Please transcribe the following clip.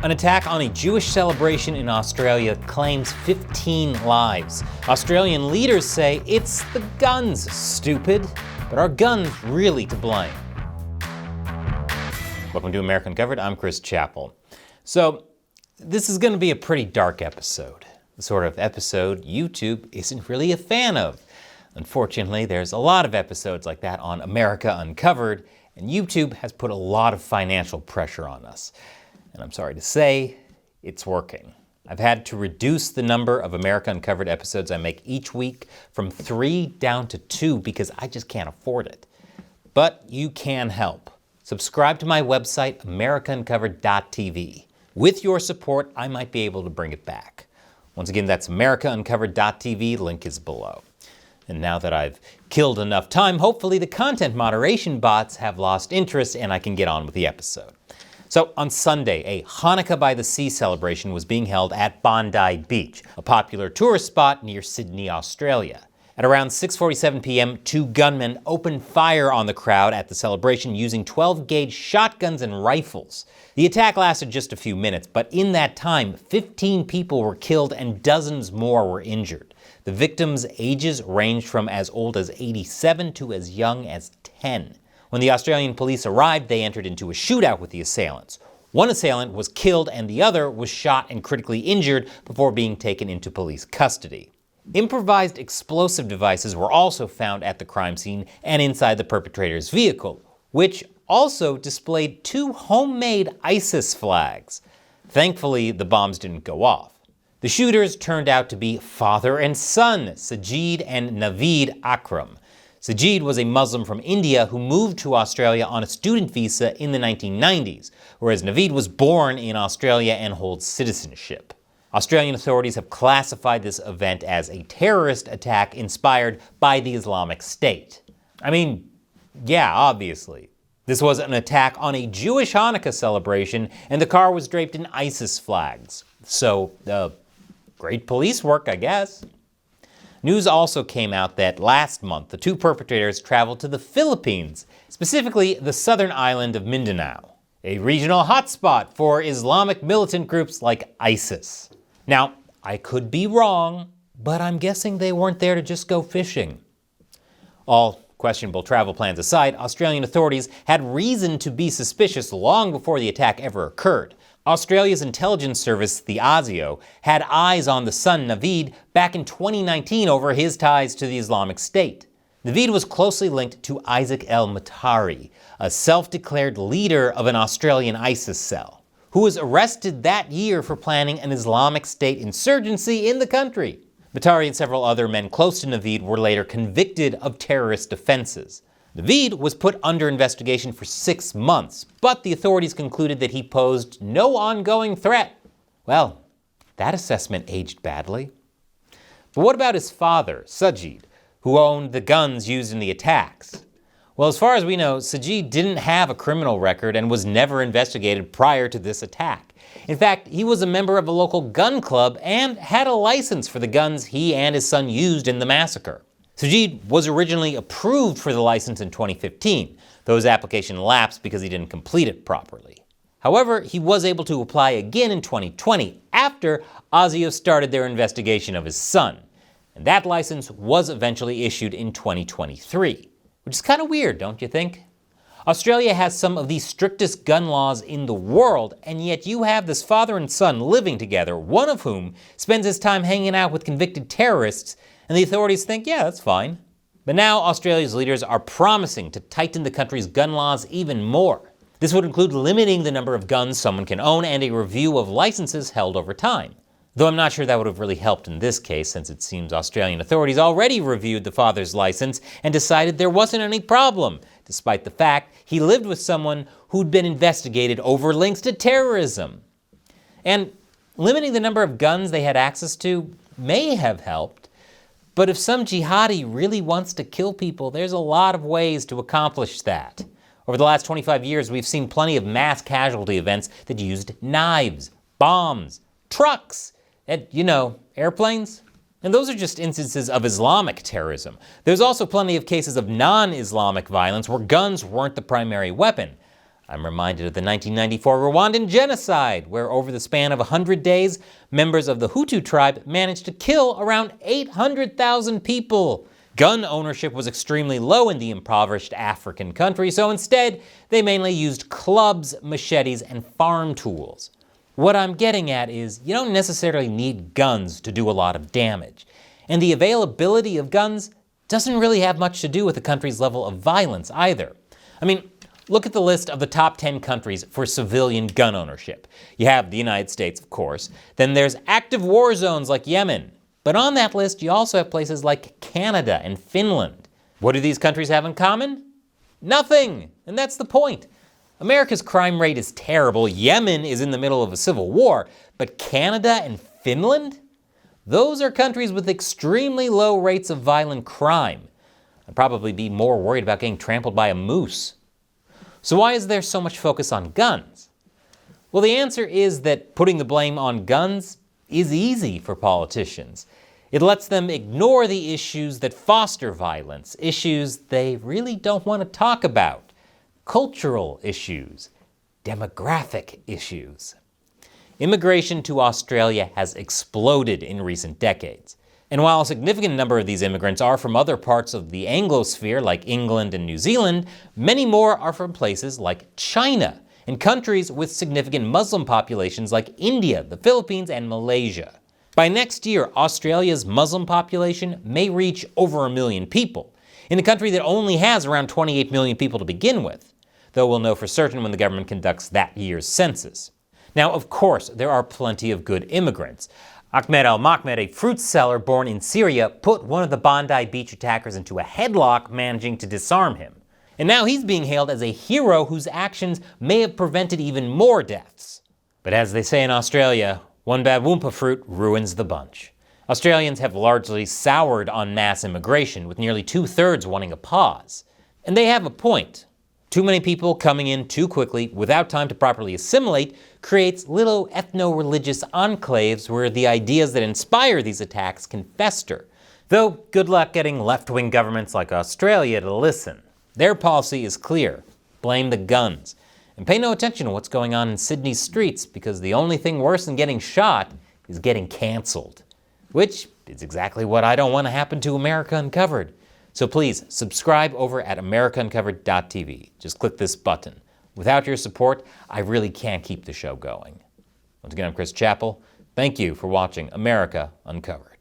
An attack on a Jewish celebration in Australia claims 15 lives. Australian leaders say it's the guns, stupid. But are guns really to blame? Welcome to America Uncovered. I'm Chris Chappell. So, this is going to be a pretty dark episode. The sort of episode YouTube isn't really a fan of. Unfortunately, there's a lot of episodes like that on America Uncovered, and YouTube has put a lot of financial pressure on us. And I'm sorry to say, it's working. I've had to reduce the number of America Uncovered episodes I make each week from 3 down to 2 because I just can't afford it. But you can help. Subscribe to my website, americauncovered.tv. With your support, I might be able to bring it back. Once again, that's americauncovered.tv. Link is below. And now that I've killed enough time, hopefully the content moderation bots have lost interest and I can get on with the episode. So on Sunday, a Hanukkah by the Sea celebration was being held at Bondi Beach, a popular tourist spot near Sydney, Australia. At around 6:47 p.m., 2 gunmen opened fire on the crowd at the celebration using 12-gauge shotguns and rifles. The attack lasted just a few minutes, but in that time, 15 people were killed and dozens more were injured. The victims' ages ranged from as old as 87 to as young as 10. When the Australian police arrived, they entered into a shootout with the assailants. One assailant was killed and the other was shot and critically injured before being taken into police custody. Improvised explosive devices were also found at the crime scene and inside the perpetrator's vehicle, which also displayed 2 homemade ISIS flags. Thankfully, the bombs didn't go off. The shooters turned out to be father and son, Sajid and Naveed Akram. Sajid was a Muslim from India who moved to Australia on a student visa in the 1990s, whereas Naveed was born in Australia and holds citizenship. Australian authorities have classified this event as a terrorist attack inspired by the Islamic State. I mean, yeah, obviously. This was an attack on a Jewish Hanukkah celebration, and the car was draped in ISIS flags. So, great police work, I guess. News also came out that last month, the 2 perpetrators traveled to the Philippines, specifically the southern island of Mindanao, a regional hotspot for Islamic militant groups like ISIS. Now, I could be wrong, but I'm guessing they weren't there to just go fishing. All questionable travel plans aside, Australian authorities had reason to be suspicious long before the attack ever occurred. Australia's intelligence service, the ASIO, had eyes on the son Naveed back in 2019 over his ties to the Islamic State. Naveed was closely linked to Isaac el-Matari, a self-declared leader of an Australian ISIS cell, who was arrested that year for planning an Islamic State insurgency in the country. Matari and several other men close to Naveed were later convicted of terrorist offenses. Naveed was put under investigation for 6 months, but the authorities concluded that he posed no ongoing threat. Well, that assessment aged badly. But what about his father, Sajid, who owned the guns used in the attacks? Well, as far as we know, Sajid didn't have a criminal record and was never investigated prior to this attack. In fact, he was a member of a local gun club and had a license for the guns he and his son used in the massacre. Sajid was originally approved for the license in 2015, though his application lapsed because he didn't complete it properly. However, he was able to apply again in 2020 after ASIO started their investigation of his son, and that license was eventually issued in 2023, which is kind of weird, don't you think? Australia has some of the strictest gun laws in the world, and yet you have this father and son living together, one of whom spends his time hanging out with convicted terrorists, and the authorities think, yeah, that's fine. But now Australia's leaders are promising to tighten the country's gun laws even more. This would include limiting the number of guns someone can own and a review of licenses held over time. Though I'm not sure that would have really helped in this case, since it seems Australian authorities already reviewed the father's license and decided there wasn't any problem, despite the fact he lived with someone who'd been investigated over links to terrorism. And limiting the number of guns they had access to may have helped, but if some jihadi really wants to kill people, there's a lot of ways to accomplish that. Over the last 25 years, we've seen plenty of mass casualty events that used knives, bombs, trucks, and, airplanes. And those are just instances of Islamic terrorism. There's also plenty of cases of non-Islamic violence where guns weren't the primary weapon. I'm reminded of the 1994 Rwandan genocide, where over the span of 100 days, members of the Hutu tribe managed to kill around 800,000 people. Gun ownership was extremely low in the impoverished African country, so instead, they mainly used clubs, machetes, and farm tools. What I'm getting at is, you don't necessarily need guns to do a lot of damage. And the availability of guns doesn't really have much to do with the country's level of violence either. I mean, look at the list of the top 10 countries for civilian gun ownership. You have the United States, of course. Then there's active war zones like Yemen. But on that list, you also have places like Canada and Finland. What do these countries have in common? Nothing! And that's the point. America's crime rate is terrible. Yemen is in the middle of a civil war. But Canada and Finland? Those are countries with extremely low rates of violent crime. I'd probably be more worried about getting trampled by a moose. So why is there so much focus on guns? Well, the answer is that putting the blame on guns is easy for politicians. It lets them ignore the issues that foster violence, issues they really don't want to talk about, cultural issues, demographic issues. Immigration to Australia has exploded in recent decades. And while a significant number of these immigrants are from other parts of the Anglosphere like England and New Zealand, many more are from places like China and countries with significant Muslim populations like India, the Philippines, and Malaysia. By next year, Australia's Muslim population may reach over 1 million people, in a country that only has around 28 million people to begin with, though we'll know for certain when the government conducts that year's census. Now, of course, there are plenty of good immigrants. Ahmed al-Mahmed, a fruit seller born in Syria, put one of the Bondi beach attackers into a headlock, managing to disarm him. And now he's being hailed as a hero whose actions may have prevented even more deaths. But as they say in Australia, one bad Wumpa fruit ruins the bunch. Australians have largely soured on mass immigration, with nearly 2/3 wanting a pause. And they have a point. Too many people coming in too quickly without time to properly assimilate creates little ethno-religious enclaves where the ideas that inspire these attacks can fester. Though, good luck getting left-wing governments like Australia to listen. Their policy is clear: blame the guns. And pay no attention to what's going on in Sydney's streets, because the only thing worse than getting shot is getting cancelled. Which is exactly what I don't want to happen to America Uncovered. So please, subscribe over at AmericaUncovered.tv. Just click this button. Without your support, I really can't keep the show going. Once again, I'm Chris Chappell. Thank you for watching America Uncovered.